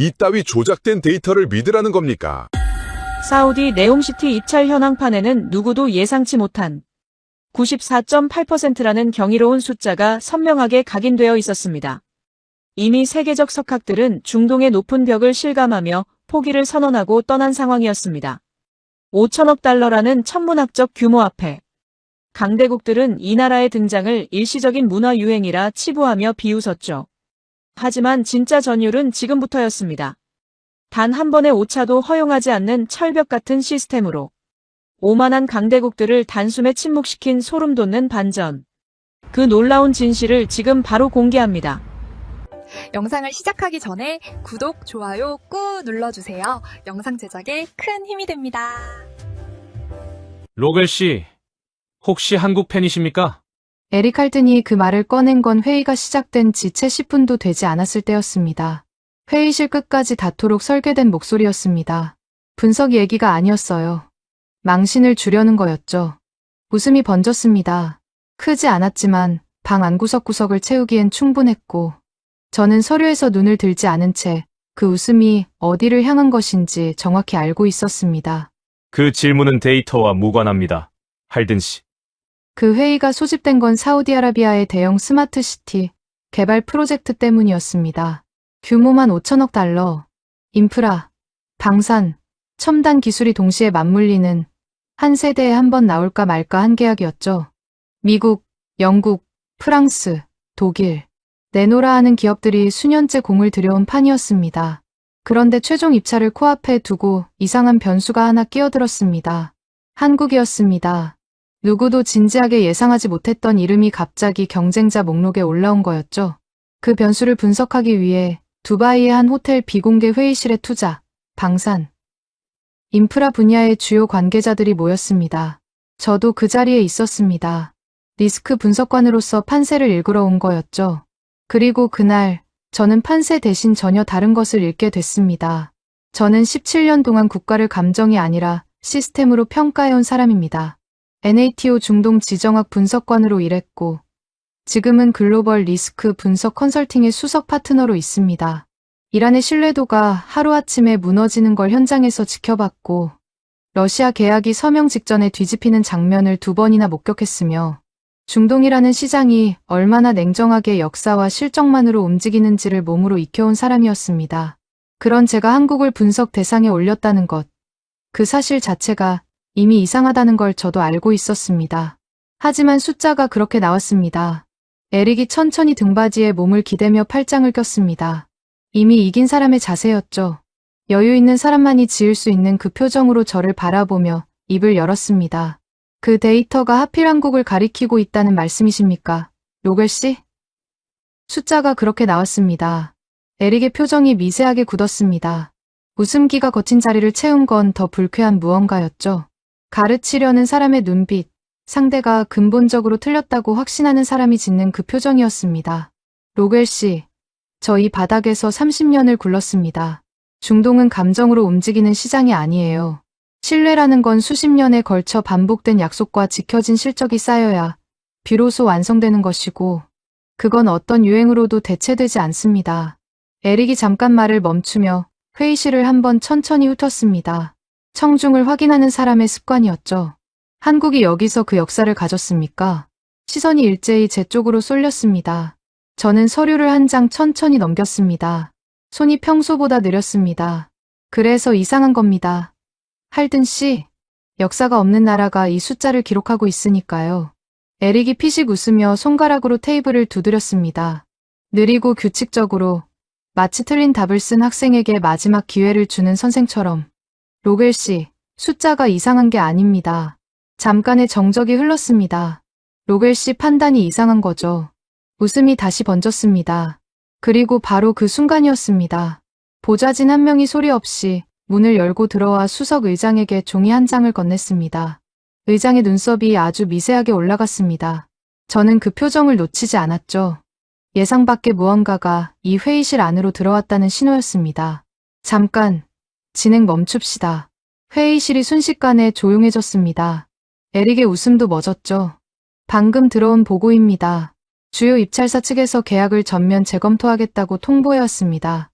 이따위 조작된 데이터를 믿으라는 겁니까? 사우디 네옴시티 입찰 현황판에는 누구도 예상치 못한 94.8%라는 경이로운 숫자가 선명하게 각인되어 있었습니다. 이미 세계적 석학들은 중동의 높은 벽을 실감하며 포기를 선언하고 떠난 상황이었습니다. 5천억 달러라는 천문학적 규모 앞에 강대국들은 이 나라의 등장을 일시적인 문화 유행이라 치부하며 비웃었죠. 하지만 진짜 전율은 지금부터였습니다. 단 한 번의 오차도 허용하지 않는 철벽 같은 시스템으로 오만한 강대국들을 단숨에 침묵시킨 소름 돋는 반전. 그 놀라운 진실을 지금 바로 공개합니다. 영상을 시작하기 전에 구독, 좋아요 꾹 눌러주세요. 영상 제작에 큰 힘이 됩니다. 로겔 씨, 혹시 한국 팬이십니까? 에릭 할튼이 그 말을 꺼낸 건 회의가 시작된 지 채 10분도 되지 않았을 때였습니다. 회의실 끝까지 닿도록 설계된 목소리였습니다. 분석 얘기가 아니었어요. 망신을 주려는 거였죠. 웃음이 번졌습니다. 크지 않았지만 방 안구석구석을 채우기엔 충분했고 저는 서류에서 눈을 들지 않은 채 그 웃음이 어디를 향한 것인지 정확히 알고 있었습니다. 그 질문은 데이터와 무관합니다. 할든 씨. 그 회의가 소집된 건 사우디아라비아의 대형 스마트 시티 개발 프로젝트 때문이었습니다. 규모만 5천억 달러, 인프라, 방산, 첨단 기술이 동시에 맞물리는 한 세대에 한 번 나올까 말까 한 계약이었죠. 미국, 영국, 프랑스, 독일, 내노라 하는 기업들이 수년째 공을 들여온 판이었습니다. 그런데 최종 입찰을 코앞에 두고 이상한 변수가 하나 끼어들었습니다. 한국이었습니다. 누구도 진지하게 예상하지 못했던 이름이 갑자기 경쟁자 목록에 올라온 거였죠. 그 변수를 분석하기 위해 두바이의 한 호텔 비공개 회의실에 투자, 방산, 인프라 분야의 주요 관계자들이 모였습니다. 저도 그 자리에 있었습니다. 리스크 분석관으로서 판세를 읽으러 온 거였죠. 그리고 그날 저는 판세 대신 전혀 다른 것을 읽게 됐습니다. 저는 17년 동안 국가를 감정이 아니라 시스템으로 평가해온 사람입니다. NATO 중동 지정학 분석관으로 일했고 지금은 글로벌 리스크 분석 컨설팅의 수석 파트너로 있습니다. 이란의 신뢰도가 하루아침에 무너지는 걸 현장에서 지켜봤고 러시아 계약이 서명 직전에 뒤집히는 장면을 2번이나 목격했으며 중동이라는 시장이 얼마나 냉정하게 역사와 실적만으로 움직이는지를 몸으로 익혀온 사람이었습니다. 그런 제가 한국을 분석 대상에 올렸다는 것, 그 사실 자체가 이미 이상하다는 걸 저도 알고 있었습니다. 하지만 숫자가 그렇게 나왔습니다. 에릭이 천천히 등받이에 몸을 기대며 팔짱을 꼈습니다. 이미 이긴 사람의 자세였죠. 여유 있는 사람만이 지을 수 있는 그 표정으로 저를 바라보며 입을 열었습니다. 그 데이터가 하필 한국을 가리키고 있다는 말씀이십니까, 로겔 씨? 숫자가 그렇게 나왔습니다. 에릭의 표정이 미세하게 굳었습니다. 웃음기가 거친 자리를 채운 건 더 불쾌한 무언가였죠. 가르치려는 사람의 눈빛, 상대가 근본적으로 틀렸다고 확신하는 사람이 짓는 그 표정이었습니다. 로겔 씨, 저 이 바닥에서 30년을 굴렀습니다. 중동은 감정으로 움직이는 시장이 아니에요. 신뢰라는 건 수십 년에 걸쳐 반복된 약속과 지켜진 실적이 쌓여야 비로소 완성되는 것이고 그건 어떤 유행으로도 대체되지 않습니다. 에릭이 잠깐 말을 멈추며 회의실을 한번 천천히 훑었습니다. 청중을 확인하는 사람의 습관이었죠. 한국이 여기서 그 역사를 가졌습니까? 시선이 일제히 제 쪽으로 쏠렸습니다. 저는 서류를 한 장 천천히 넘겼습니다. 손이 평소보다 느렸습니다. 그래서 이상한 겁니다. 할든 씨, 역사가 없는 나라가 이 숫자를 기록하고 있으니까요. 에릭이 피식 웃으며 손가락으로 테이블을 두드렸습니다. 느리고 규칙적으로 마치 틀린 답을 쓴 학생에게 마지막 기회를 주는 선생처럼. 로겔 씨, 숫자가 이상한 게 아닙니다. 잠깐의 정적이 흘렀습니다. 로겔 씨 판단이 이상한 거죠. 웃음이 다시 번졌습니다. 그리고 바로 그 순간이었습니다. 보좌진 한 명이 소리 없이 문을 열고 들어와 수석 의장에게 종이 한 장을 건넸습니다. 의장의 눈썹이 아주 미세하게 올라갔습니다. 저는 그 표정을 놓치지 않았죠. 예상 밖의 무언가가 이 회의실 안으로 들어왔다는 신호였습니다. 잠깐, 진행 멈춥시다. 회의실이 순식간에 조용해졌습니다. 에릭의 웃음도 멎었죠. 방금 들어온 보고입니다. 주요 입찰사 측에서 계약을 전면 재검토하겠다고 통보해왔습니다.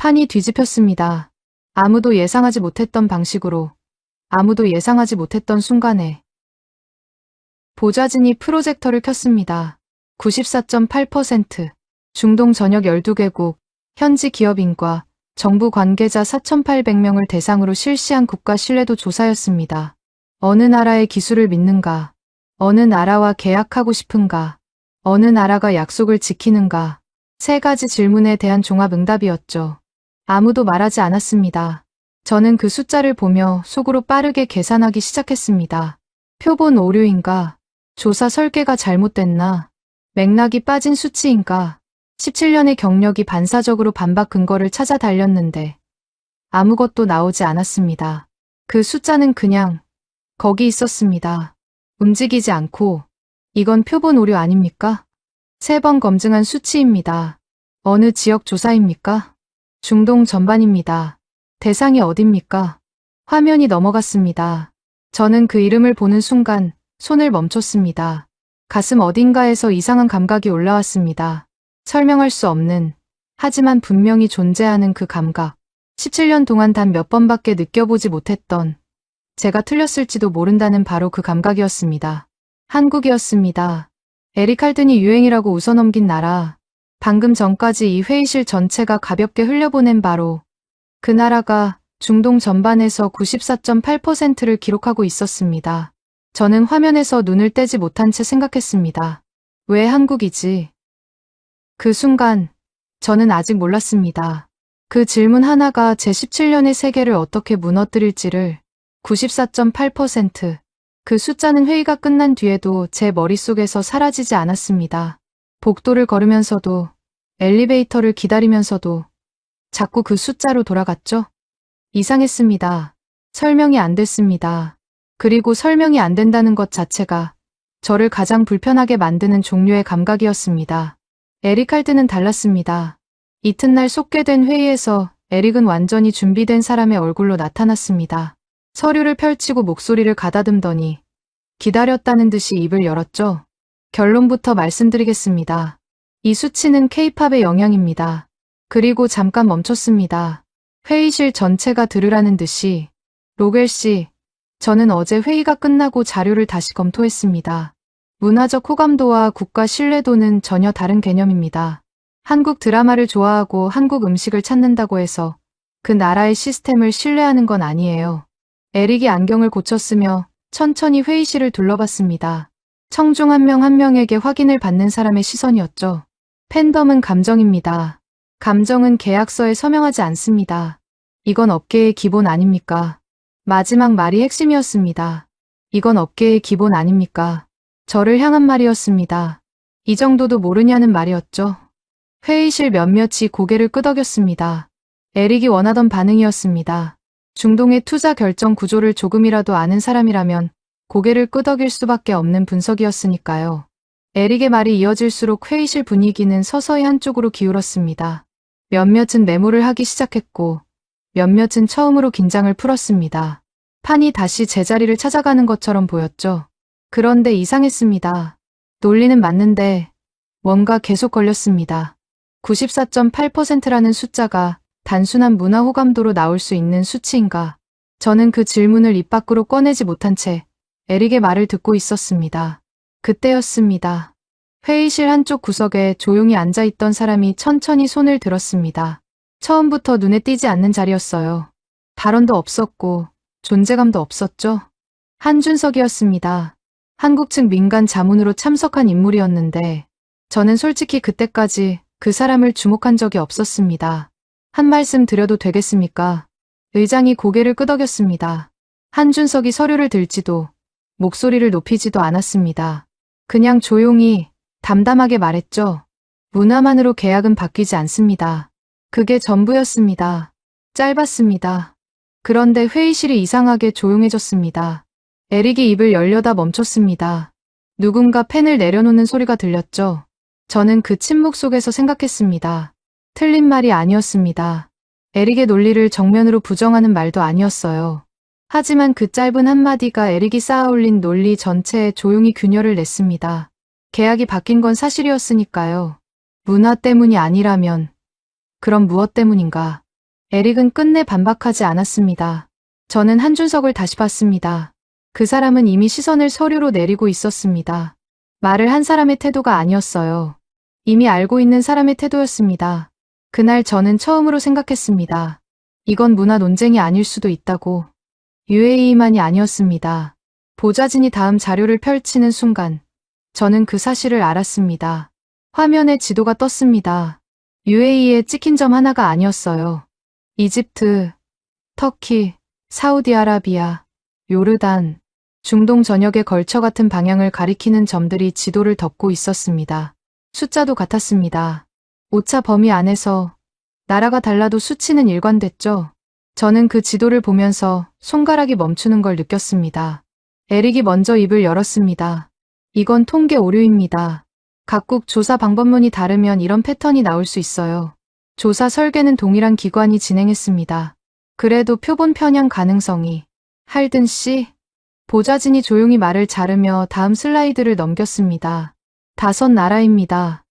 판이 뒤집혔습니다. 아무도 예상하지 못했던 방식으로, 아무도 예상하지 못했던 순간에 보좌진이 프로젝터를 켰습니다. 94.8%, 중동 전역 12개국, 현지 기업인과 정부 관계자 4,800명을 대상으로 실시한 국가 신뢰도 조사였습니다. 어느 나라의 기술을 믿는가? 어느 나라와 계약하고 싶은가? 어느 나라가 약속을 지키는가? 세 가지 질문에 대한 종합응답이었죠. 아무도 말하지 않았습니다. 저는 그 숫자를 보며 속으로 빠르게 계산하기 시작했습니다. 표본 오류인가? 조사 설계가 잘못됐나? 맥락이 빠진 수치인가? 17년의 경력이 반사적으로 반박 근거를 찾아 달렸는데 아무것도 나오지 않았습니다. 그 숫자는 그냥 거기 있었습니다. 움직이지 않고 이건 표본 오류 아닙니까? 3번 검증한 수치입니다. 어느 지역 조사입니까? 중동 전반입니다. 대상이 어딥니까? 화면이 넘어갔습니다. 저는 그 이름을 보는 순간 손을 멈췄습니다. 가슴 어딘가에서 이상한 감각이 올라왔습니다. 설명할 수 없는, 하지만 분명히 존재하는 그 감각. 17년 동안 단 몇 번밖에 느껴보지 못했던, 제가 틀렸을지도 모른다는 바로 그 감각이었습니다. 한국이었습니다. 에릭 칼든이 유행이라고 웃어넘긴 나라. 방금 전까지 이 회의실 전체가 가볍게 흘려보낸 바로 그 나라가 중동 전반에서 94.8%를 기록하고 있었습니다. 저는 화면에서 눈을 떼지 못한 채 생각했습니다. 왜 한국이지? 그 순간 저는 아직 몰랐습니다. 그 질문 하나가 제 17년의 세계를 어떻게 무너뜨릴지를. 94.8%. 그 숫자는 회의가 끝난 뒤에도 제 머릿속에서 사라지지 않았습니다. 복도를 걸으면서도, 엘리베이터를 기다리면서도 자꾸 그 숫자로 돌아갔죠? 이상했습니다. 설명이 안 됐습니다. 그리고 설명이 안 된다는 것 자체가 저를 가장 불편하게 만드는 종류의 감각이었습니다. 에릭 칼든은 달랐습니다. 이튿날 속개된 회의에서 에릭은 완전히 준비된 사람의 얼굴로 나타났습니다. 서류를 펼치고 목소리를 가다듬더니 기다렸다는 듯이 입을 열었죠. 결론부터 말씀드리겠습니다. 이 수치는 K-팝의 영향입니다. 그리고 잠깐 멈췄습니다. 회의실 전체가 들으라는 듯이. 로겔 씨, 저는 어제 회의가 끝나고 자료를 다시 검토했습니다. 문화적 호감도와 국가 신뢰도는 전혀 다른 개념입니다. 한국 드라마를 좋아하고 한국 음식을 찾는다고 해서 그 나라의 시스템을 신뢰하는 건 아니에요. 에릭이 안경을 고쳤으며 천천히 회의실을 둘러봤습니다. 청중 한 명 한 명에게 확인을 받는 사람의 시선이었죠. 팬덤은 감정입니다. 감정은 계약서에 서명하지 않습니다. 이건 업계의 기본 아닙니까? 마지막 말이 핵심이었습니다. 이건 업계의 기본 아닙니까? 저를 향한 말이었습니다. 이 정도도 모르냐는 말이었죠. 회의실 몇몇이 고개를 끄덕였습니다. 에릭이 원하던 반응이었습니다. 중동의 투자 결정 구조를 조금이라도 아는 사람이라면 고개를 끄덕일 수밖에 없는 분석이었으니까요. 에릭의 말이 이어질수록 회의실 분위기는 서서히 한쪽으로 기울었습니다. 몇몇은 메모를 하기 시작했고 몇몇은 처음으로 긴장을 풀었습니다. 판이 다시 제자리를 찾아가는 것처럼 보였죠. 그런데 이상했습니다. 논리는 맞는데 뭔가 계속 걸렸습니다. 94.8%라는 숫자가 단순한 문화 호감도로 나올 수 있는 수치인가? 저는 그 질문을 입 밖으로 꺼내지 못한 채 에릭의 말을 듣고 있었습니다. 그때였습니다. 회의실 한쪽 구석에 조용히 앉아있던 사람이 천천히 손을 들었습니다. 처음부터 눈에 띄지 않는 자리였어요. 발언도 없었고 존재감도 없었죠. 한준석이었습니다. 한국 측 민간 자문으로 참석한 인물이었는데 저는 솔직히 그때까지 그 사람을 주목한 적이 없었습니다. 한 말씀 드려도 되겠습니까? 의장이 고개를 끄덕였습니다. 한준석이 서류를 들지도 목소리를 높이지도 않았습니다. 그냥 조용히 담담하게 말했죠. 문화만으로 계약은 바뀌지 않습니다. 그게 전부였습니다. 짧았습니다. 그런데 회의실이 이상하게 조용해졌습니다. 에릭이 입을 열려다 멈췄습니다. 누군가 펜을 내려놓는 소리가 들렸죠. 저는 그 침묵 속에서 생각했습니다. 틀린 말이 아니었습니다. 에릭의 논리를 정면으로 부정하는 말도 아니었어요. 하지만 그 짧은 한마디가 에릭이 쌓아올린 논리 전체에 조용히 균열을 냈습니다. 계약이 바뀐 건 사실이었으니까요. 문화 때문이 아니라면 그럼 무엇 때문인가? 에릭은 끝내 반박하지 않았습니다. 저는 한준석을 다시 봤습니다. 그 사람은 이미 시선을 서류로 내리고 있었습니다. 말을 한 사람의 태도가 아니었어요. 이미 알고 있는 사람의 태도였습니다. 그날 저는 처음으로 생각했습니다. 이건 문화 논쟁이 아닐 수도 있다고. UAE만이 아니었습니다. 보좌진이 다음 자료를 펼치는 순간 저는 그 사실을 알았습니다. 화면에 지도가 떴습니다. UAE에 찍힌 점 하나가 아니었어요. 이집트, 터키, 사우디아라비아, 요르단, 중동 전역에 걸쳐 같은 방향을 가리키는 점들이 지도를 덮고 있었습니다. 숫자도 같았습니다. 오차 범위 안에서 나라가 달라도 수치는 일관됐죠. 저는 그 지도를 보면서 손가락이 멈추는 걸 느꼈습니다. 에릭이 먼저 입을 열었습니다. 이건 통계 오류입니다. 각국 조사 방법론이 다르면 이런 패턴이 나올 수 있어요. 조사 설계는 동일한 기관이 진행했습니다. 그래도 표본 편향 가능성이. 할든 씨, 보좌진이 조용히 말을 자르며 다음 슬라이드를 넘겼습니다. 5나라입니다.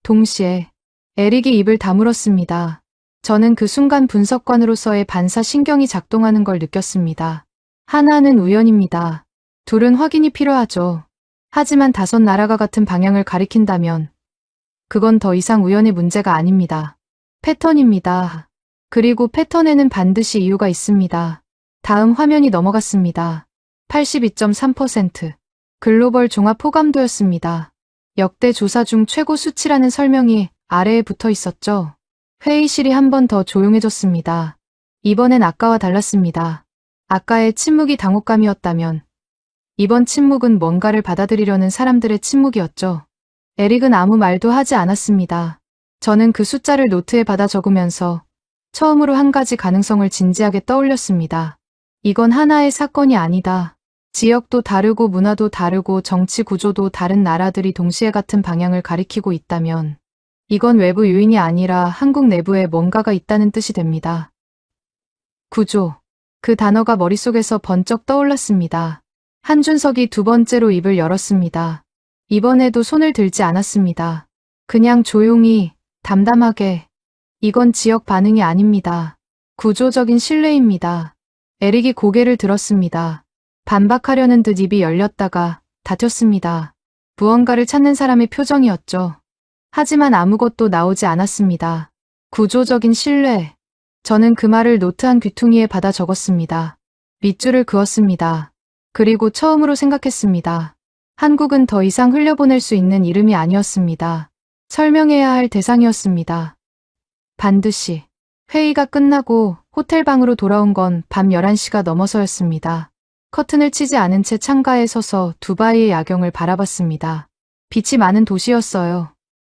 동시에 에릭이 입을 다물었습니다. 저는 그 순간 분석관으로서의 반사 신경이 작동하는 걸 느꼈습니다. 하나는 우연입니다. 둘은 확인이 필요하죠. 하지만 5나라가 같은 방향을 가리킨다면 그건 더 이상 우연의 문제가 아닙니다. 패턴입니다. 그리고 패턴에는 반드시 이유가 있습니다. 다음 화면이 넘어갔습니다. 82.3% 글로벌 종합 호감도였습니다. 역대 조사 중 최고 수치라는 설명이 아래에 붙어 있었죠. 회의실이 한 번 더 조용해졌습니다. 이번엔 아까와 달랐습니다. 아까의 침묵이 당혹감이었다면 이번 침묵은 뭔가를 받아들이려는 사람들의 침묵이었죠. 에릭은 아무 말도 하지 않았습니다. 저는 그 숫자를 노트에 받아 적으면서 처음으로 한 가지 가능성을 진지하게 떠올렸습니다. 이건 하나의 사건이 아니다. 지역도 다르고 문화도 다르고 정치 구조도 다른 나라들이 동시에 같은 방향을 가리키고 있다면 이건 외부 요인이 아니라 한국 내부에 뭔가가 있다는 뜻이 됩니다. 구조. 그 단어가 머릿속에서 번쩍 떠올랐습니다. 한준석이 두 번째로 입을 열었습니다. 이번에도 손을 들지 않았습니다. 그냥 조용히, 담담하게. 이건 지역 반응이 아닙니다. 구조적인 신뢰입니다. 에릭이 고개를 들었습니다. 반박하려는 듯 입이 열렸다가 닫혔습니다. 무언가를 찾는 사람의 표정이었죠. 하지만 아무것도 나오지 않았습니다. 구조적인 신뢰. 저는 그 말을 노트 한 귀퉁이에 받아 적었습니다. 밑줄을 그었습니다. 그리고 처음으로 생각했습니다. 한국은 더 이상 흘려보낼 수 있는 이름이 아니었습니다. 설명해야 할 대상이었습니다. 반드시. 회의가 끝나고 호텔방으로 돌아온 건 밤 11시가 넘어서였습니다. 커튼을 치지 않은 채 창가에 서서 두바이의 야경을 바라봤습니다. 빛이 많은 도시였어요.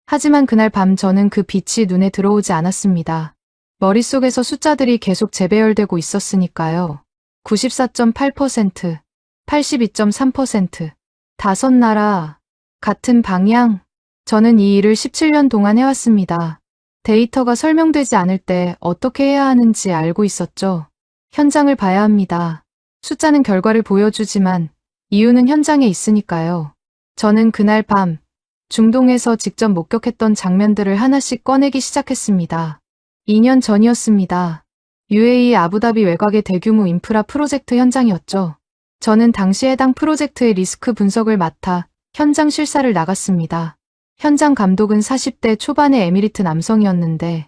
하지만 그날 밤 저는 그 빛이 눈에 들어오지 않았습니다. 머릿속에서 숫자들이 계속 재배열되고 있었으니까요. 94.8%, 82.3%, 5나라, 같은 방향. 저는 이 일을 17년 동안 해왔습니다. 데이터가 설명되지 않을 때 어떻게 해야 하는지 알고 있었죠. 현장을 봐야 합니다. 숫자는 결과를 보여주지만 이유는 현장에 있으니까요. 저는 그날 밤 중동에서 직접 목격했던 장면들을 하나씩 꺼내기 시작했습니다. 2년 전이었습니다. UAE 아부다비 외곽의 대규모 인프라 프로젝트 현장이었죠. 저는 당시 해당 프로젝트의 리스크 분석을 맡아 현장 실사를 나갔습니다. 현장 감독은 40대 초반의 에미리트 남성이었는데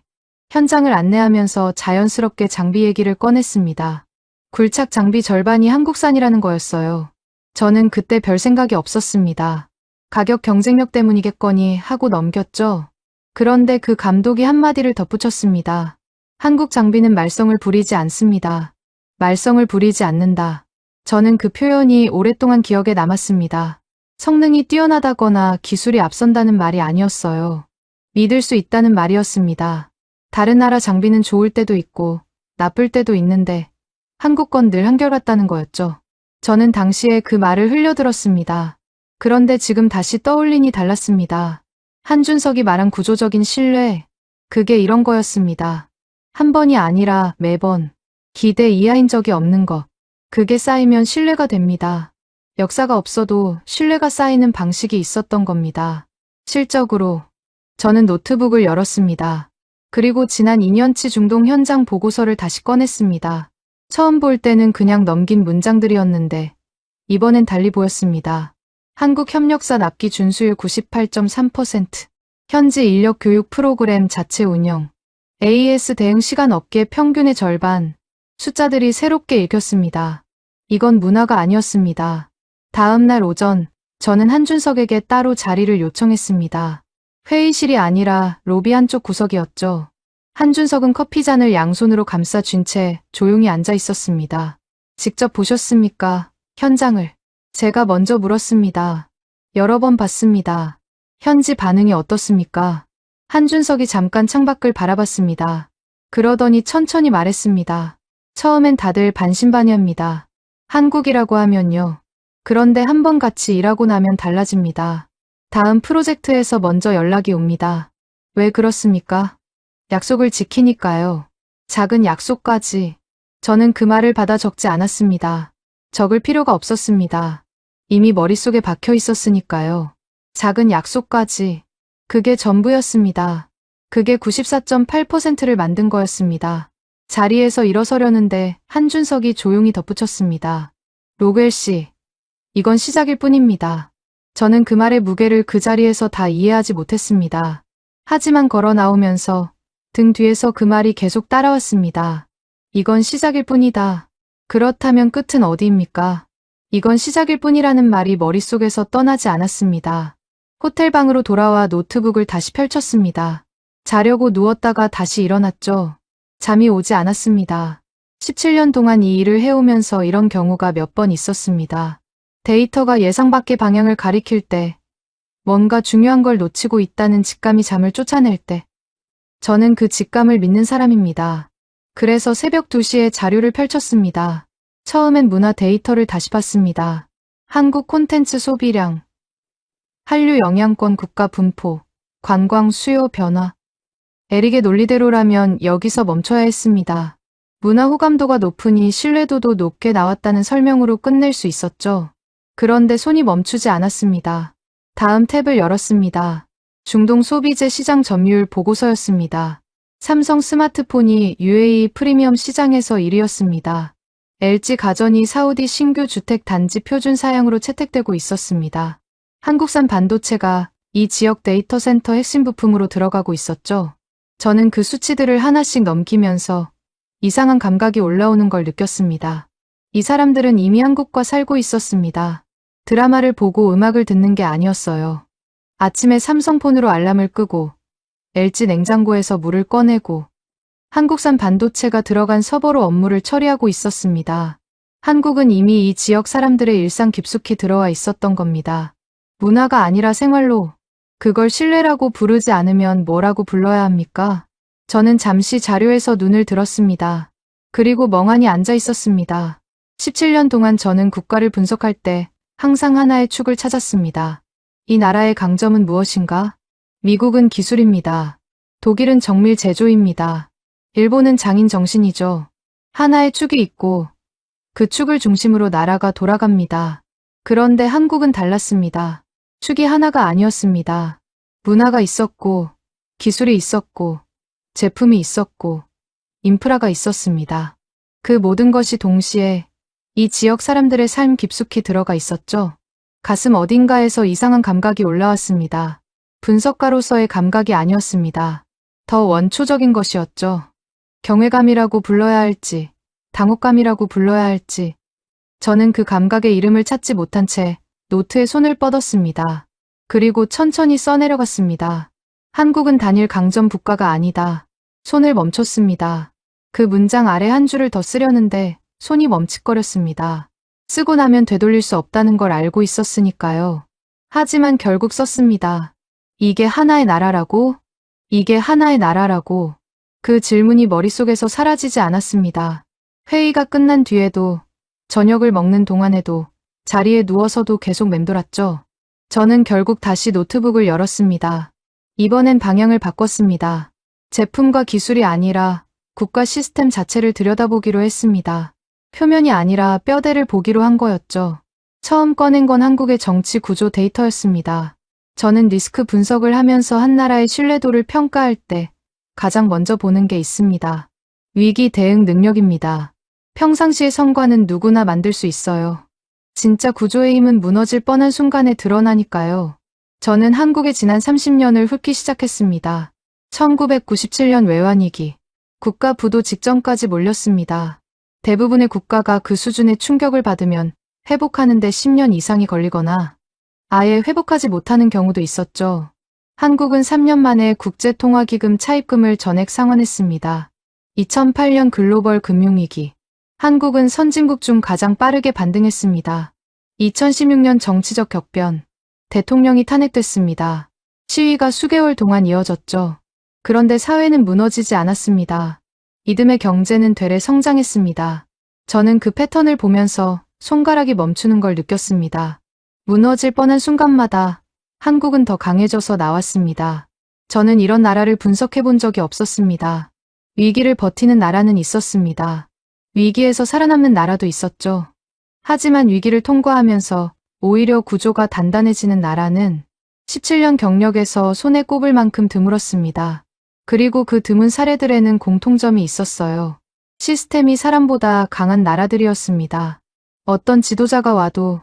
현장을 안내하면서 자연스럽게 장비 얘기를 꺼냈습니다. 굴착 장비 절반이 한국산이라는 거였어요. 저는 그때 별 생각이 없었습니다. 가격 경쟁력 때문이겠거니 하고 넘겼죠. 그런데 그 감독이 한마디를 덧붙였습니다. 한국 장비는 말썽을 부리지 않습니다. 말썽을 부리지 않는다. 저는 그 표현이 오랫동안 기억에 남았습니다. 성능이 뛰어나다거나 기술이 앞선다는 말이 아니었어요. 믿을 수 있다는 말이었습니다. 다른 나라 장비는 좋을 때도 있고 나쁠 때도 있는데 한국 건 늘 한결같다는 거였죠. 저는 당시에 그 말을 흘려들었습니다. 그런데 지금 다시 떠올리니 달랐습니다. 한준석이 말한 구조적인 신뢰, 그게 이런 거였습니다. 한 번이 아니라 매번, 기대 이하인 적이 없는 것. 그게 쌓이면 신뢰가 됩니다. 역사가 없어도 신뢰가 쌓이는 방식이 있었던 겁니다. 실적으로 저는 노트북을 열었습니다. 그리고 지난 2년치 중동 현장 보고서를 다시 꺼냈습니다. 처음 볼 때는 그냥 넘긴 문장들이었는데 이번엔 달리 보였습니다. 한국협력사 납기 준수율 98.3%, 현지 인력 교육 프로그램 자체 운영, AES 대응 시간 업계 평균의 절반, 숫자들이 새롭게 읽혔습니다. 이건 문화가 아니었습니다. 다음 날 오전, 저는 한준석에게 따로 자리를 요청했습니다. 회의실이 아니라 로비 한쪽 구석이었죠. 한준석은 커피잔을 양손으로 감싸 쥔 채 조용히 앉아 있었습니다. 직접 보셨습니까? 현장을. 제가 먼저 물었습니다. 여러 번 봤습니다. 현지 반응이 어떻습니까? 한준석이 잠깐 창밖을 바라봤습니다. 그러더니 천천히 말했습니다. 처음엔 다들 반신반의합니다. 한국이라고 하면요. 그런데 한번 같이 일하고 나면 달라집니다. 다음 프로젝트에서 먼저 연락이 옵니다. 왜 그렇습니까? 약속을 지키니까요. 작은 약속까지. 저는 그 말을 받아 적지 않았습니다. 적을 필요가 없었습니다. 이미 머릿속에 박혀 있었으니까요. 작은 약속까지. 그게 전부였습니다. 그게 94.8%를 만든 거였습니다. 자리에서 일어서려는데 한준석이 조용히 덧붙였습니다. 로겔 씨, 이건 시작일 뿐입니다. 저는 그 말의 무게를 그 자리에서 다 이해하지 못했습니다. 하지만 걸어 나오면서 등 뒤에서 그 말이 계속 따라왔습니다. 이건 시작일 뿐이다. 그렇다면 끝은 어디입니까? 이건 시작일 뿐이라는 말이 머릿속에서 떠나지 않았습니다. 호텔방으로 돌아와 노트북을 다시 펼쳤습니다. 자려고 누웠다가 다시 일어났죠. 잠이 오지 않았습니다. 17년 동안 이 일을 해오면서 이런 경우가 몇 번 있었습니다. 데이터가 예상 밖의 방향을 가리킬 때, 뭔가 중요한 걸 놓치고 있다는 직감이 잠을 쫓아낼 때, 저는 그 직감을 믿는 사람입니다. 그래서 새벽 2시에 자료를 펼쳤습니다. 처음엔 문화 데이터를 다시 봤습니다. 한국 콘텐츠 소비량, 한류 영향권 국가 분포, 관광 수요 변화. 에릭의 논리대로라면 여기서 멈춰야 했습니다. 문화 호감도가 높으니 신뢰도도 높게 나왔다는 설명으로 끝낼 수 있었죠. 그런데 손이 멈추지 않았습니다. 다음 탭을 열었습니다. 중동 소비재 시장 점유율 보고서였습니다. 삼성 스마트폰이 UAE 프리미엄 시장에서 1위였습니다. LG 가전이 사우디 신규 주택 단지 표준 사양으로 채택되고 있었습니다. 한국산 반도체가 이 지역 데이터 센터 핵심 부품으로 들어가고 있었죠. 저는 그 수치들을 하나씩 넘기면서 이상한 감각이 올라오는 걸 느꼈습니다. 이 사람들은 이미 한국과 살고 있었습니다. 드라마를 보고 음악을 듣는 게 아니었어요. 아침에 삼성폰으로 알람을 끄고 LG 냉장고에서 물을 꺼내고 한국산 반도체가 들어간 서버로 업무를 처리하고 있었습니다. 한국은 이미 이 지역 사람들의 일상 깊숙이 들어와 있었던 겁니다. 문화가 아니라 생활로. 그걸 신뢰라고 부르지 않으면 뭐라고 불러야 합니까? 저는 잠시 자료에서 눈을 들었습니다. 그리고 멍하니 앉아 있었습니다. 17년 동안 저는 국가를 분석할 때 항상 하나의 축을 찾았습니다. 이 나라의 강점은 무엇인가? 미국은 기술입니다. 독일은 정밀 제조입니다. 일본은 장인 정신이죠. 하나의 축이 있고 그 축을 중심으로 나라가 돌아갑니다. 그런데 한국은 달랐습니다. 축이 하나가 아니었습니다. 문화가 있었고, 기술이 있었고, 제품이 있었고, 인프라가 있었습니다. 그 모든 것이 동시에 이 지역 사람들의 삶 깊숙이 들어가 있었죠. 가슴 어딘가에서 이상한 감각이 올라왔습니다. 분석가로서의 감각이 아니었습니다. 더 원초적인 것이었죠. 경외감이라고 불러야 할지, 당혹감이라고 불러야 할지. 저는 그 감각의 이름을 찾지 못한 채 노트에 손을 뻗었습니다. 그리고 천천히 써내려갔습니다. 한국은 단일 강점 국가가 아니다. 손을 멈췄습니다. 그 문장 아래 한 줄을 더 쓰려는데 손이 멈칫거렸습니다. 쓰고 나면 되돌릴 수 없다는 걸 알고 있었으니까요. 하지만 결국 썼습니다. 이게 하나의 나라라고? 이게 하나의 나라라고. 그 질문이 머릿속에서 사라지지 않았습니다. 회의가 끝난 뒤에도, 저녁을 먹는 동안에도, 자리에 누워서도 계속 맴돌았죠. 저는 결국 다시 노트북을 열었습니다. 이번엔 방향을 바꿨습니다. 제품과 기술이 아니라 국가 시스템 자체를 들여다보기로 했습니다. 표면이 아니라 뼈대를 보기로 한 거였죠. 처음 꺼낸 건 한국의 정치 구조 데이터였습니다. 저는 리스크 분석을 하면서 한 나라의 신뢰도를 평가할 때 가장 먼저 보는 게 있습니다. 위기 대응 능력입니다. 평상시의 성과는 누구나 만들 수 있어요. 진짜 구조의 힘은 무너질 뻔한 순간에 드러나니까요. 저는 한국의 지난 30년을 훑기 시작했습니다. 1997년 외환위기. 국가 부도 직전까지 몰렸습니다. 대부분의 국가가 그 수준의 충격을 받으면 회복하는 데 10년 이상이 걸리거나 아예 회복하지 못하는 경우도 있었죠. 한국은 3년 만에 국제통화기금 차입금을 전액 상환했습니다. 2008년 글로벌 금융위기. 한국은 선진국 중 가장 빠르게 반등했습니다. 2016년 정치적 격변. 대통령이 탄핵됐습니다. 시위가 수개월 동안 이어졌죠. 그런데 사회는 무너지지 않았습니다. 이듬해 경제는 되레 성장했습니다. 저는 그 패턴을 보면서 손가락이 멈추는 걸 느꼈습니다. 무너질 뻔한 순간마다 한국은 더 강해져서 나왔습니다. 저는 이런 나라를 분석해 본 적이 없었습니다. 위기를 버티는 나라는 있었습니다. 위기에서 살아남는 나라도 있었죠. 하지만 위기를 통과하면서 오히려 구조가 단단해지는 나라는 17년 경력에서 손에 꼽을 만큼 드물었습니다. 그리고 그 드문 사례들에는 공통점이 있었어요. 시스템이 사람보다 강한 나라들이었습니다. 어떤 지도자가 와도,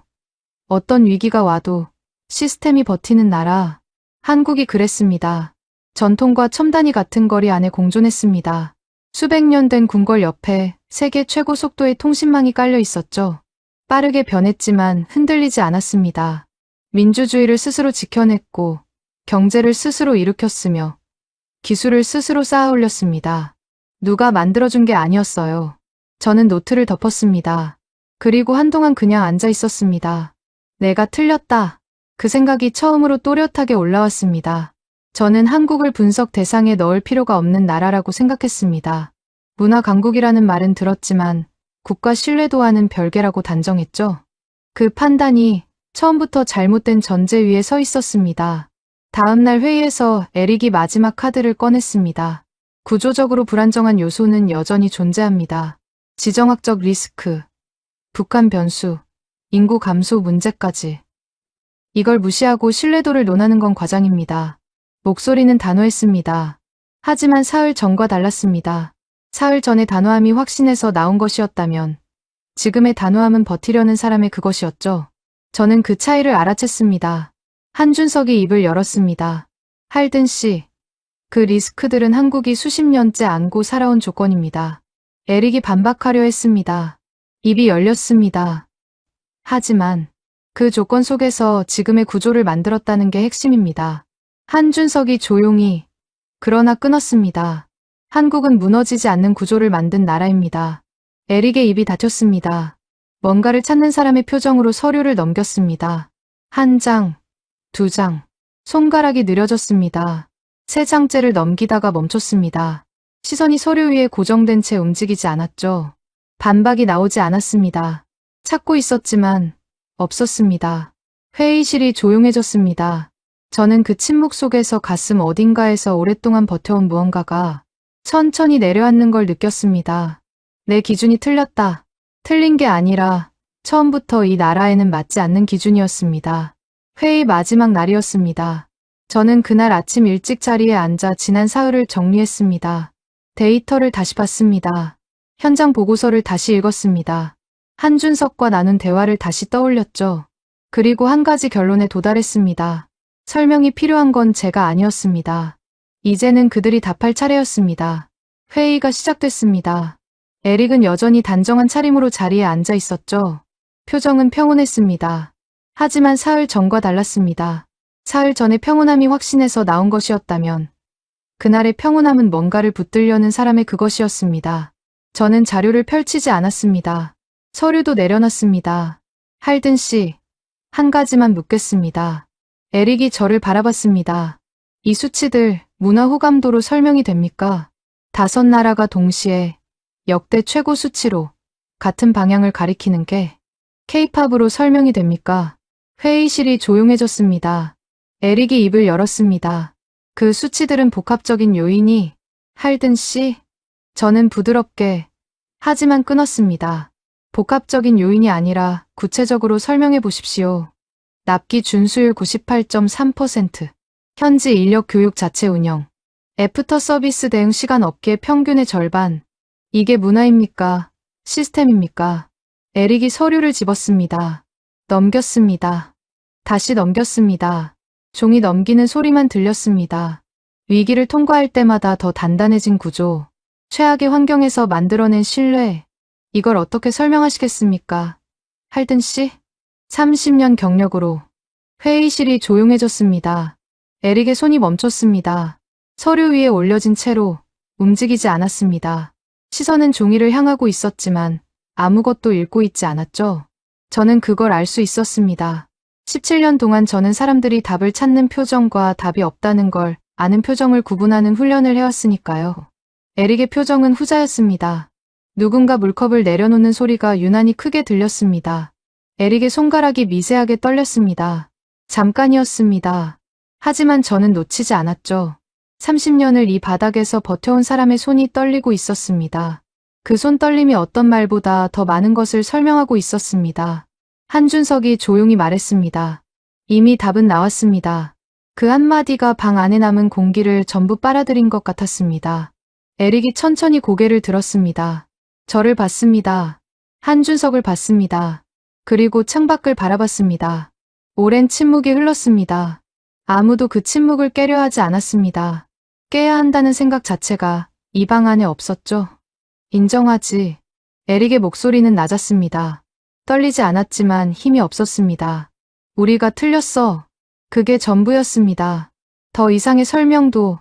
어떤 위기가 와도 시스템이 버티는 나라, 한국이 그랬습니다. 전통과 첨단이 같은 거리 안에 공존했습니다. 수백 년 된 궁궐 옆에 세계 최고 속도의 통신망이 깔려 있었죠. 빠르게 변했지만 흔들리지 않았습니다. 민주주의를 스스로 지켜냈고 경제를 스스로 일으켰으며 기술을 스스로 쌓아 올렸습니다. 누가 만들어준 게 아니었어요. 저는 노트를 덮었습니다. 그리고 한동안 그냥 앉아 있었습니다. 내가 틀렸다. 그 생각이 처음으로 또렷하게 올라왔습니다. 저는 한국을 분석 대상에 넣을 필요가 없는 나라라고 생각했습니다. 문화 강국이라는 말은 들었지만 국가 신뢰도와는 별개라고 단정했죠. 그 판단이 처음부터 잘못된 전제 위에 서 있었습니다. 다음날 회의에서 에릭이 마지막 카드를 꺼냈습니다. 구조적으로 불안정한 요소는 여전히 존재합니다. 지정학적 리스크, 북한 변수, 인구 감소 문제까지. 이걸 무시하고 신뢰도를 논하는 건 과장입니다. 목소리는 단호했습니다. 하지만 사흘 전과 달랐습니다. 사흘 전의 단호함이 확신해서 나온 것이었다면 지금의 단호함은 버티려는 사람의 그것이었죠. 저는 그 차이를 알아챘습니다. 한준석이 입을 열었습니다. 할든 씨, 그 리스크들은 한국이 수십 년째 안고 살아온 조건입니다. 에릭이 반박하려 했습니다. 입이 열렸습니다. 하지만 그 조건 속에서 지금의 구조를 만들었다는 게 핵심입니다. 한준석이 조용히 그러나 끊었습니다. 한국은 무너지지 않는 구조를 만든 나라입니다. 에릭의 입이 닫혔습니다. 뭔가를 찾는 사람의 표정으로 서류를 넘겼습니다. 한 장, 두 장, 손가락이 느려졌습니다. 세 장째를 넘기다가 멈췄습니다. 시선이 서류 위에 고정된 채 움직이지 않았죠. 반박이 나오지 않았습니다. 찾고 있었지만 없었습니다. 회의실이 조용해졌습니다. 저는 그 침묵 속에서 가슴 어딘가에서 오랫동안 버텨온 무언가가 천천히 내려앉는 걸 느꼈습니다. 내 기준이 틀렸다. 틀린 게 아니라 처음부터 이 나라에는 맞지 않는 기준이었습니다. 회의 마지막 날이었습니다. 저는 그날 아침 일찍 자리에 앉아 지난 사흘을 정리했습니다. 데이터를 다시 봤습니다. 현장 보고서를 다시 읽었습니다. 한준석과 나눈 대화를 다시 떠올렸죠. 그리고 한 가지 결론에 도달했습니다. 설명이 필요한 건 제가 아니었습니다. 이제는 그들이 답할 차례였습니다. 회의가 시작됐습니다. 에릭은 여전히 단정한 차림으로 자리에 앉아 있었죠. 표정은 평온했습니다. 하지만 사흘 전과 달랐습니다. 사흘 전의 평온함이 확신해서 나온 것이었다면 그날의 평온함은 뭔가를 붙들려는 사람의 그것이었습니다. 저는 자료를 펼치지 않았습니다. 서류도 내려놨습니다. 할든 씨, 한 가지만 묻겠습니다. 에릭이 저를 바라봤습니다. 이 수치들 문화 호감도로 설명이 됩니까? 5나라가 동시에 역대 최고 수치로 같은 방향을 가리키는 게 K-팝으로 설명이 됩니까? 회의실이 조용해졌습니다. 에릭이 입을 열었습니다. 그 수치들은 복합적인 요인이 할든 씨, 저는 부드럽게 하지만 끊었습니다. 복합적인 요인이 아니라 구체적으로 설명해 보십시오. 납기 준수율 98.3%, 현지 인력 교육 자체 운영, 애프터 서비스 대응 시간 업계 평균의 절반. 이게 문화입니까? 시스템입니까? 에릭이 서류를 집었습니다. 넘겼습니다. 다시 넘겼습니다. 종이 넘기는 소리만 들렸습니다. 위기를 통과할 때마다 더 단단해진 구조. 최악의 환경에서 만들어낸 신뢰. 이걸 어떻게 설명하시겠습니까? 할든 씨? 30년 경력으로. 회의실이 조용해졌습니다. 에릭의 손이 멈췄습니다. 서류 위에 올려진 채로 움직이지 않았습니다. 시선은 종이를 향하고 있었지만 아무것도 읽고 있지 않았죠. 저는 그걸 알 수 있었습니다. 17년 동안 저는 사람들이 답을 찾는 표정과 답이 없다는 걸 아는 표정을 구분하는 훈련을 해왔으니까요. 에릭의 표정은 후자였습니다. 누군가 물컵을 내려놓는 소리가 유난히 크게 들렸습니다. 에릭의 손가락이 미세하게 떨렸습니다. 잠깐이었습니다. 하지만 저는 놓치지 않았죠. 30년을 이 바닥에서 버텨온 사람의 손이 떨리고 있었습니다. 그 손떨림이 어떤 말보다 더 많은 것을 설명하고 있었습니다. 한준석이 조용히 말했습니다. 이미 답은 나왔습니다. 그 한마디가 방 안에 남은 공기를 전부 빨아들인 것 같았습니다. 에릭이 천천히 고개를 들었습니다. 저를 봤습니다. 한준석을 봤습니다. 그리고 창밖을 바라봤습니다. 오랜 침묵이 흘렀습니다. 아무도 그 침묵을 깨려 하지 않았습니다. 깨야 한다는 생각 자체가 이 방 안에 없었죠. 인정하지. 에릭의 목소리는 낮았습니다. 떨리지 않았지만 힘이 없었습니다. 우리가 틀렸어. 그게 전부였습니다. 더 이상의 설명도,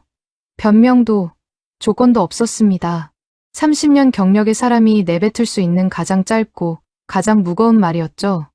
변명도, 조건도 없었습니다. 30년 경력의 사람이 내뱉을 수 있는 가장 짧고 가장 무거운 말이었죠.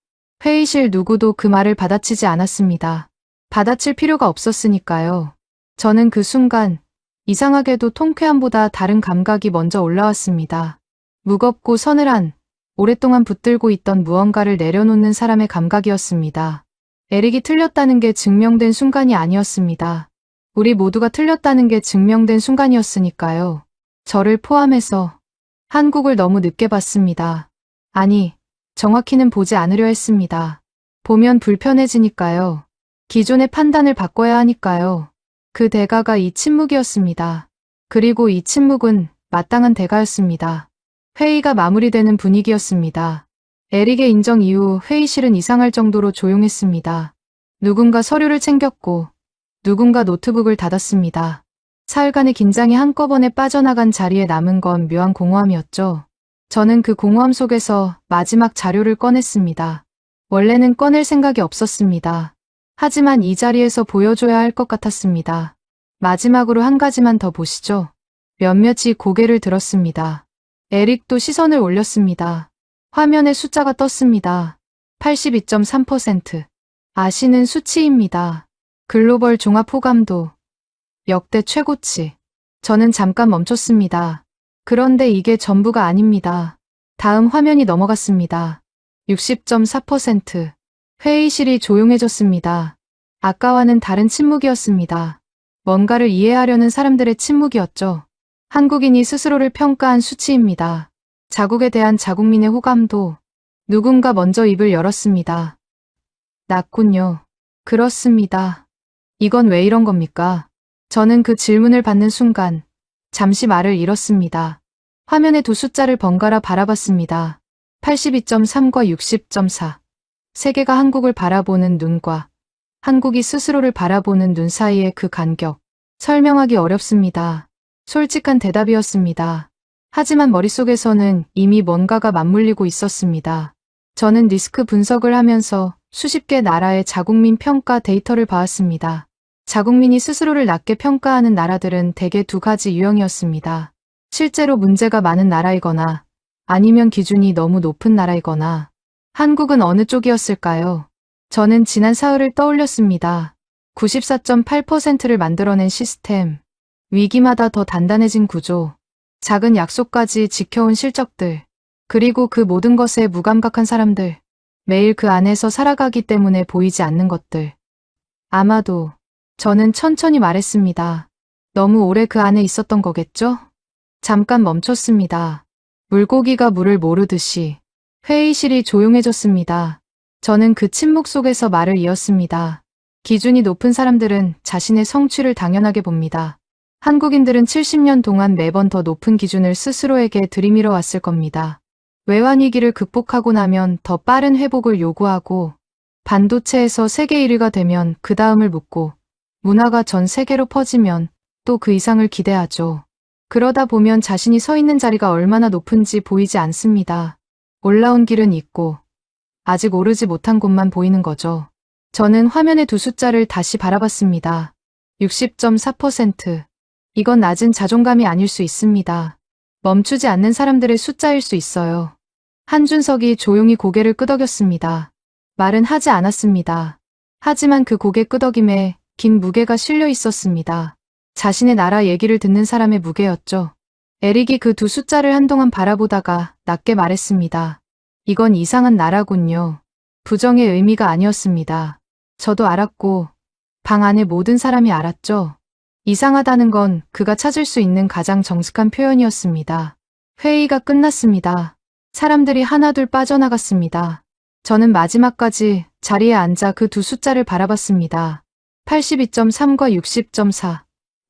회의실 누구도 그 말을 받아치지 않았습니다. 받아칠 필요가 없었으니까요. 저는 그 순간 이상하게도 통쾌함보다 다른 감각이 먼저 올라왔습니다. 무겁고 서늘한, 오랫동안 붙들고 있던 무언가를 내려놓는 사람의 감각이었습니다. 에릭이 틀렸다는 게 증명된 순간이 아니었습니다. 우리 모두가 틀렸다는 게 증명된 순간이었으니까요. 저를 포함해서 한국을 너무 늦게 봤습니다. 아니, 정확히는 보지 않으려 했습니다. 보면 불편해지니까요. 기존의 판단을 바꿔야 하니까요. 그 대가가 이 침묵이었습니다. 그리고 이 침묵은 마땅한 대가였습니다. 회의가 마무리되는 분위기였습니다. 에릭의 인정 이후 회의실은 이상할 정도로 조용했습니다. 누군가 서류를 챙겼고 누군가 노트북을 닫았습니다. 사흘간의 긴장이 한꺼번에 빠져나간 자리에 남은 건 묘한 공허함이었죠. 저는 그 공허함 속에서 마지막 자료를 꺼냈습니다. 원래는 꺼낼 생각이 없었습니다. 하지만 이 자리에서 보여줘야 할 것 같았습니다. 마지막으로 한 가지만 더 보시죠. 몇몇이 고개를 들었습니다. 에릭도 시선을 올렸습니다. 화면에 숫자가 떴습니다. 82.3%. 아시는 수치입니다. 글로벌 종합 호감도. 역대 최고치. 저는 잠깐 멈췄습니다. 그런데 이게 전부가 아닙니다. 다음 화면이 넘어갔습니다. 60.4%. 회의실이 조용해졌습니다. 아까와는 다른 침묵이었습니다. 뭔가를 이해하려는 사람들의 침묵이었죠. 한국인이 스스로를 평가한 수치입니다. 자국에 대한 자국민의 호감도. 누군가 먼저 입을 열었습니다. 낮군요. 그렇습니다. 이건 왜 이런 겁니까? 저는 그 질문을 받는 순간 잠시 말을 잃었습니다. 화면에 두 숫자를 번갈아 바라봤습니다. 82.3과 60.4. 세계가 한국을 바라보는 눈과 한국이 스스로를 바라보는 눈 사이의 그 간격. 설명하기 어렵습니다. 솔직한 대답이었습니다. 하지만 머릿속에서는 이미 뭔가가 맞물리고 있었습니다. 저는 리스크 분석을 하면서 수십 개 나라의 자국민 평가 데이터를 봐왔습니다. 자국민이 스스로를 낮게 평가하는 나라들은 대개 두 가지 유형이었습니다. 실제로 문제가 많은 나라이거나 아니면 기준이 너무 높은 나라이거나. 한국은 어느 쪽이었을까요? 저는 지난 사흘을 떠올렸습니다. 94.8%를 만들어낸 시스템. 위기마다 더 단단해진 구조. 작은 약속까지 지켜온 실적들. 그리고 그 모든 것에 무감각한 사람들. 매일 그 안에서 살아가기 때문에 보이지 않는 것들. 아마도 저는 천천히 말했습니다. 너무 오래 그 안에 있었던 거겠죠? 잠깐 멈췄습니다. 물고기가 물을 모르듯이. 회의실이 조용해졌습니다. 저는 그 침묵 속에서 말을 이었습니다. 기준이 높은 사람들은 자신의 성취를 당연하게 봅니다. 한국인들은 70년 동안 매번 더 높은 기준을 스스로에게 들이밀어 왔을 겁니다. 외환위기를 극복하고 나면 더 빠른 회복을 요구하고, 반도체에서 세계 1위가 되면 그 다음을 묻고, 문화가 전 세계로 퍼지면 또 그 이상을 기대하죠. 그러다 보면 자신이 서 있는 자리가 얼마나 높은지 보이지 않습니다. 올라온 길은 있고, 아직 오르지 못한 곳만 보이는 거죠. 저는 화면의 두 숫자를 다시 바라봤습니다. 60.4%. 이건 낮은 자존감이 아닐 수 있습니다. 멈추지 않는 사람들의 숫자일 수 있어요. 한준석이 조용히 고개를 끄덕였습니다. 말은 하지 않았습니다. 하지만 그 고개 끄덕임에 긴 무게가 실려 있었습니다. 자신의 나라 얘기를 듣는 사람의 무게였죠. 에릭이 그 두 숫자를 한동안 바라보다가 낮게 말했습니다. 이건 이상한 나라군요. 부정의 의미가 아니었습니다. 저도 알았고, 방 안의 모든 사람이 알았죠. 이상하다는 건 그가 찾을 수 있는 가장 정직한 표현이었습니다. 회의가 끝났습니다. 사람들이 하나둘 빠져나갔습니다. 저는 마지막까지 자리에 앉아 그 두 숫자를 바라봤습니다. 82.3과 60.4.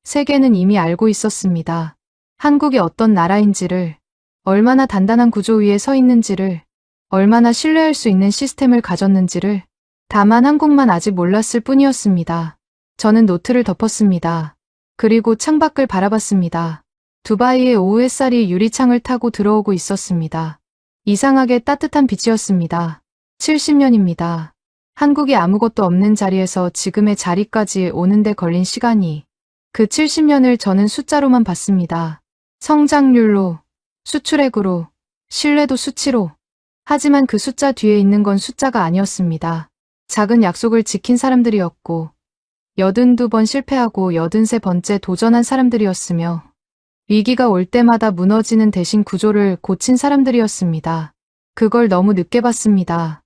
세계는 이미 알고 있었습니다. 한국이 어떤 나라인지를, 얼마나 단단한 구조 위에 서 있는지를, 얼마나 신뢰할 수 있는 시스템을 가졌는지를, 다만 한국만 아직 몰랐을 뿐이었습니다. 저는 노트를 덮었습니다. 그리고 창밖을 바라봤습니다. 두바이의 오후 햇살이 유리창을 타고 들어오고 있었습니다. 이상하게 따뜻한 빛이었습니다. 70년입니다. 한국이 아무것도 없는 자리에서 지금의 자리까지 오는데 걸린 시간이, 그 70년을 저는 숫자로만 봤습니다. 성장률로, 수출액으로, 신뢰도 수치로. 하지만 그 숫자 뒤에 있는 건 숫자가 아니었습니다. 작은 약속을 지킨 사람들이었고, 82번 실패하고 83번째 도전한 사람들이었으며, 위기가 올 때마다 무너지는 대신 구조를 고친 사람들이었습니다. 그걸 너무 늦게 봤습니다.